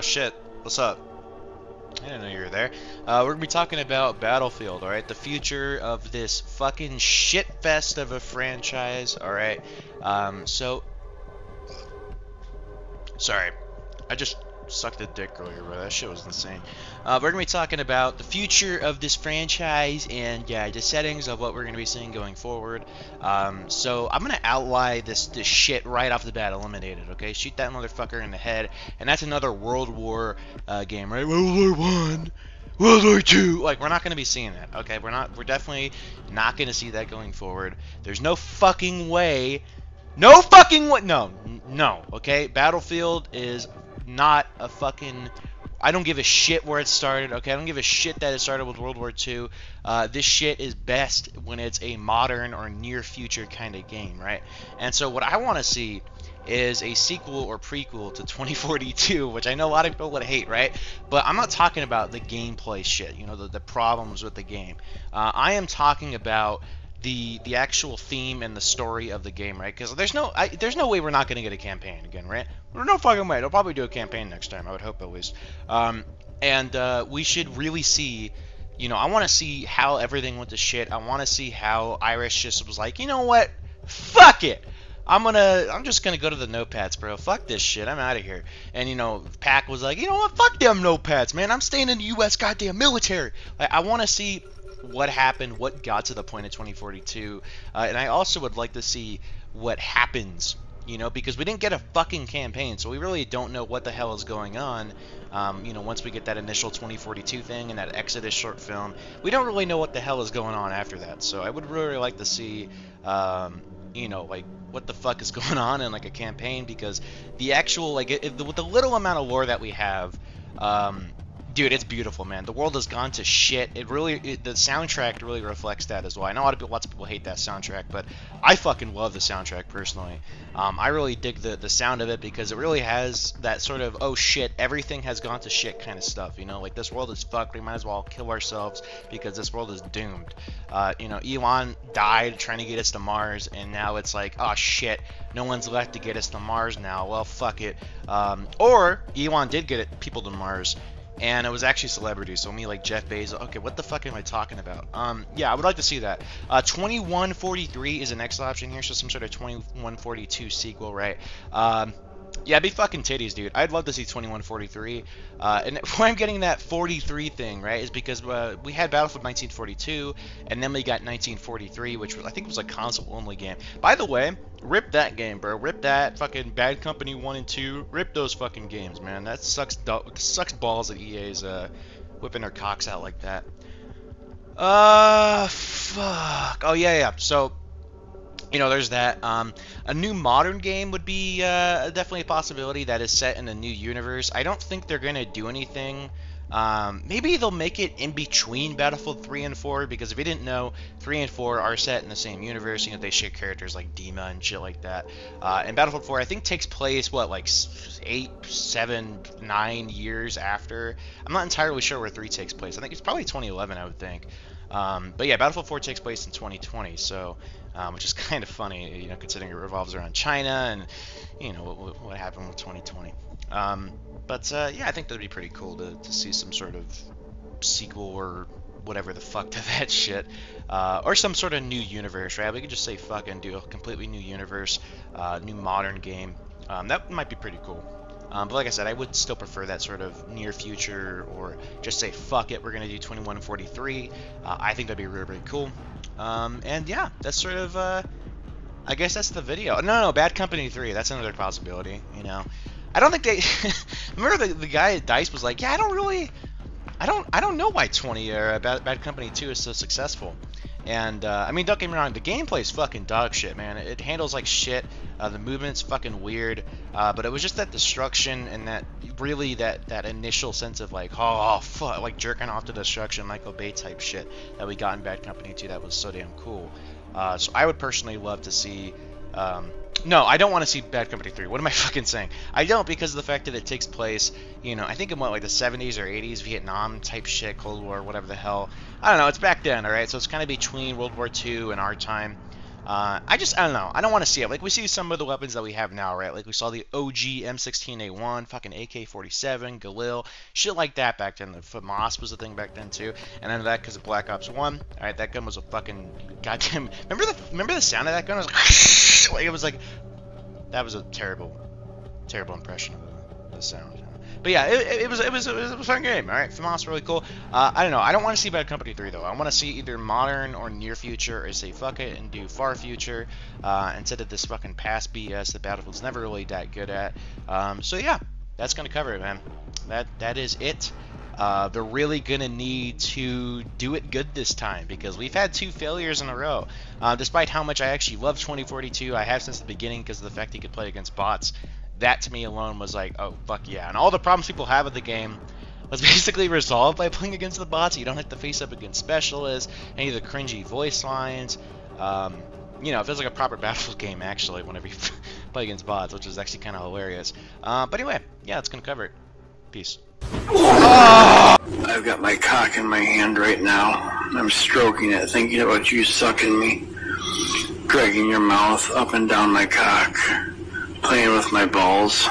shit. What's up? I didn't know you were there. We're gonna be talking about Battlefield, alright? The future of this fucking shit fest of a franchise, alright? Sorry. I just sucked a dick earlier, bro. That shit was insane. We're gonna be talking about the future of this franchise and, yeah, the settings of what we're gonna be seeing going forward. So I'm gonna outline this shit right off the bat, eliminated, okay? Shoot that motherfucker in the head, and that's another World War game, right? World War One, World War Two. Like, we're not gonna be seeing that, okay? We're definitely not gonna see that going forward. There's no fucking way. No fucking way. No, okay? Battlefield is not a fucking... I don't give a shit where it started, okay? I don't give a shit that it started with World War II. This shit is best when it's a modern or near future kind of game, right? And so what I want to see is a sequel or prequel to 2042, which I know a lot of people would hate, right? But I'm not talking about the gameplay shit, you know, the problems with the game. I am talking about the actual theme and the story of the game, right? Because there's no way we're not going to get a campaign again, right? There's no fucking way. They'll probably do a campaign next time, I would hope, at least. We should really see, you know, I want to see how everything went to shit. I want to see how Irish just was like, you know what? Fuck it! I'm just gonna go to the notepads, bro. Fuck this shit. I'm out of here. And, you know, Pac was like, you know what? Fuck them notepads, man. I'm staying in the U.S. goddamn military. Like, I want to see what happened, what got to the point of 2042, and I also would like to see what happens, you know, because we didn't get a fucking campaign, so we really don't know what the hell is going on. You know, once we get that initial 2042 thing and that Exodus short film, we don't really know what the hell is going on after that. So I would really like to see, you know, like, what the fuck is going on in, like, a campaign, because the actual, like, with the little amount of lore that we have, dude, it's beautiful, man. The world has gone to shit. The soundtrack really reflects that as well. I know lots of people hate that soundtrack, but I fucking love the soundtrack personally. I really dig the sound of it because it really has that sort of, oh shit, everything has gone to shit kind of stuff, you know? Like, this world is fucked. We might as well kill ourselves because this world is doomed. You know, Elon died trying to get us to Mars, and now it's like, oh shit, no one's left to get us to Mars now. Well, fuck it. Or Elon did get people to Mars, and it was actually celebrities, so me, like Jeff Bezos. Okay, what the fuck am I talking about? Yeah, I would like to see that. 2143 is the next option here, so some sort of 2142 sequel, right? Yeah, it'd be fucking titties, dude. I'd love to see 2143. And why I'm getting that 43 thing, right, is because we had Battlefield 1942, and then we got 1943, which I think was a console-only game. By the way, rip that game, bro. Rip that fucking Bad Company 1 and 2. Rip those fucking games, man. That sucks balls that EA's whipping their cocks out like that. Fuck. Oh, yeah. So, you know, there's that. A new modern game would be definitely a possibility that is set in a new universe. I don't think they're going to do anything. Maybe they'll make it in between Battlefield 3 and 4, because if you didn't know, 3 and 4 are set in the same universe. You know, they share characters like Dima and shit like that. And Battlefield 4, I think, takes place, what, like 8, 7, 9 years after? I'm not entirely sure where 3 takes place. I think it's probably 2011, I would think. But yeah, Battlefield 4 takes place in 2020, so... which is kind of funny, you know, considering it revolves around China and, you know, what happened with 2020. Yeah, I think that'd be pretty cool to see some sort of sequel or whatever the fuck to that shit. Or some sort of new universe, right? We could just say fucking do a completely new universe, new modern game. That might be pretty cool. But like I said, I would still prefer that sort of near future, or just say fuck it, we're going to do 2143. I think that'd be really, really cool. And yeah, that's sort of, I guess that's the video. No, Bad Company 3, that's another possibility, you know. I don't think they, remember the guy at DICE was like, yeah, I don't know why Bad Company 2 is so successful. And, I mean, don't get me wrong, the gameplay's fucking dog shit, man. It handles like shit, the movement's fucking weird, but it was just that destruction and that initial sense of like, oh, fuck, like jerking off to destruction, Michael Bay type shit that we got in Bad Company 2 that was so damn cool. So I would personally love to see, no, I don't want to see Bad Company 3. What am I fucking saying? I don't, because of the fact that it takes place, you know, I think in what, like the 70s or 80s, Vietnam type shit, Cold War, whatever the hell. I don't know, it's back then, alright? So it's kind of between World War II and our time. I don't know. I don't want to see it. Like, we see some of the weapons that we have now, right? Like, we saw the OG M16A1, fucking AK-47, Galil, shit like that back then. The FAMAS was a thing back then, too. And then that because of Black Ops 1. Alright, that gun was a fucking goddamn... Remember the sound of that gun? It was like, it was like... That was a terrible impression of the sound. But yeah, it was a fun game. All right, FAMAS really cool. I don't know. I don't want to see Bad Company 3 though. I want to see either modern or near future, or say fuck it and do far future instead of this fucking past BS that Battlefield's never really that good at. So yeah, that's gonna cover it, man. That is it. They're really gonna need to do it good this time because we've had 2 failures in a row. Despite how much I actually love 2042, I have since the beginning because of the fact he could play against bots. That to me alone was like, oh fuck yeah. And all the problems people have with the game was basically resolved by playing against the bots. You don't have to face up against specialists, any of the cringy voice lines. You know, it feels like a proper Battlefield game actually whenever you play against bots, which is actually kind of hilarious. But anyway, yeah, that's gonna cover it. Peace. I've got my cock in my hand right now. I'm stroking it, thinking about you sucking me, dragging your mouth up and down my cock, playing with my balls.